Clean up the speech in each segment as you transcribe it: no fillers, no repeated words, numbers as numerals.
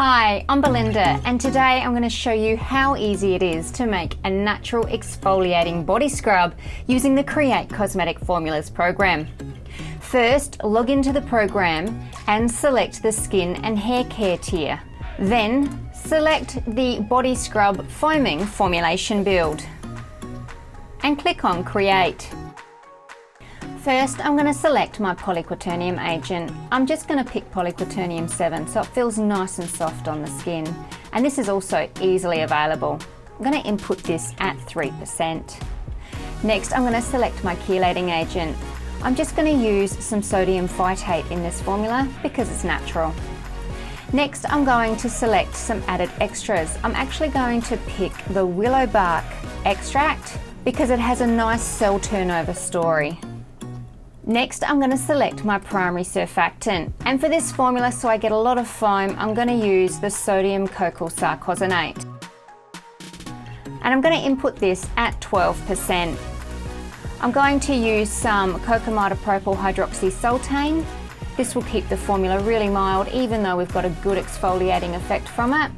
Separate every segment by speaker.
Speaker 1: Hi, I'm Belinda, and today I'm going to show you how easy it is to make a natural exfoliating body scrub using the Create Cosmetic Formulas program. First, log into the program and select the skin and hair care tier. Then, select the body scrub foaming formulation build and click on Create. First, I'm going to select my polyquaternium agent. I'm just going to pick polyquaternium 7 so it feels nice and soft on the skin. And this is also easily available. I'm going to input this at 3%. Next, I'm going to select my chelating agent. I'm just going to use some sodium phytate in this formula because it's natural. Next, I'm going to select some added extras. I'm actually going to pick the willow bark extract because it has a nice cell turnover story. Next, I'm going to select my primary surfactant, and for this formula, so I get a lot of foam, I'm going to use the sodium cocoyl sarcosinate. And I'm going to input this at 12%. I'm going to use some cocamidopropyl hydroxysultane. This will keep the formula really mild, even though we've got a good exfoliating effect from it.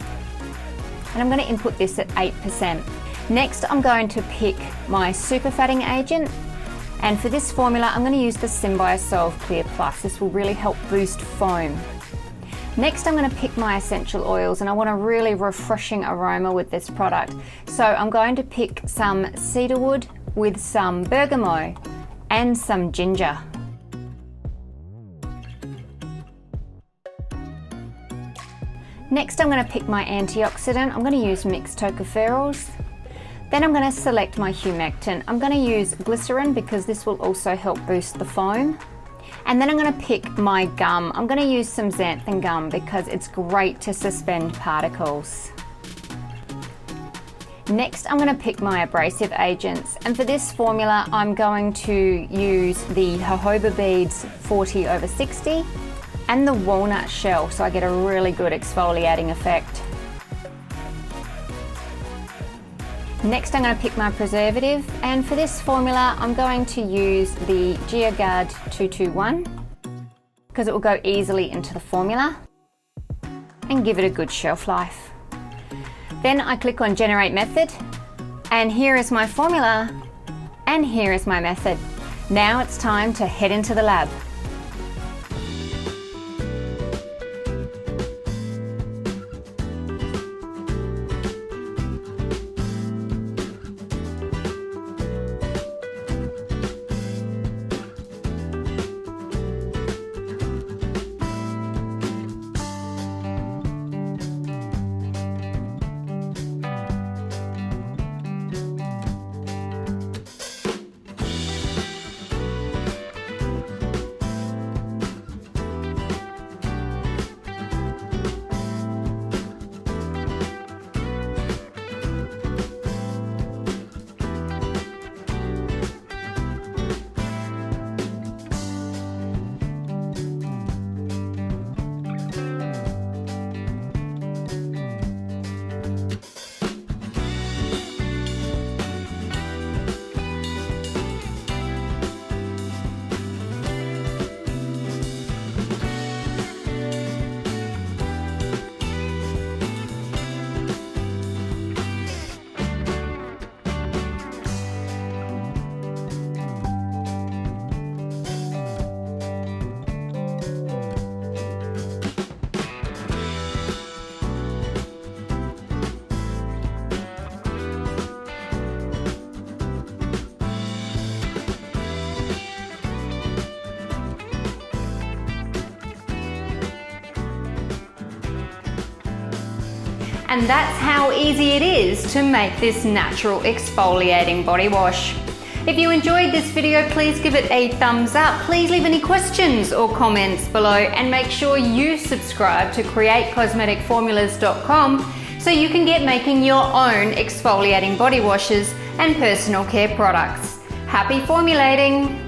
Speaker 1: And I'm going to input this at 8%. Next, I'm going to pick my superfatting agent. And for this formula, I'm going to use the Symbiosolve Clear Plus. This will really help boost foam. Next, I'm going to pick my essential oils, and I want a really refreshing aroma with this product. So I'm going to pick some cedarwood with some bergamot and some ginger. Next, I'm going to pick my antioxidant. I'm going to use mixed tocopherols. Then I'm going to select my humectant. I'm going to use glycerin because this will also help boost the foam. And then I'm going to pick my gum. I'm going to use some xanthan gum because it's great to suspend particles. Next, I'm going to pick my abrasive agents. And for this formula, I'm going to use the jojoba beads 40/60 and the walnut shell, so I get a really good exfoliating effect. Next, I'm going to pick my preservative, and for this formula I'm going to use the GeoGuard 221 because it will go easily into the formula and give it a good shelf life. Then I click on Generate Method, and here is my formula and here is my method. Now it's time to head into the lab. And that's how easy it is to make this natural exfoliating body wash. If you enjoyed this video, please give it a thumbs up. Please leave any questions or comments below, and make sure you subscribe to createcosmeticformulas.com so you can get making your own exfoliating body washes and personal care products. Happy formulating!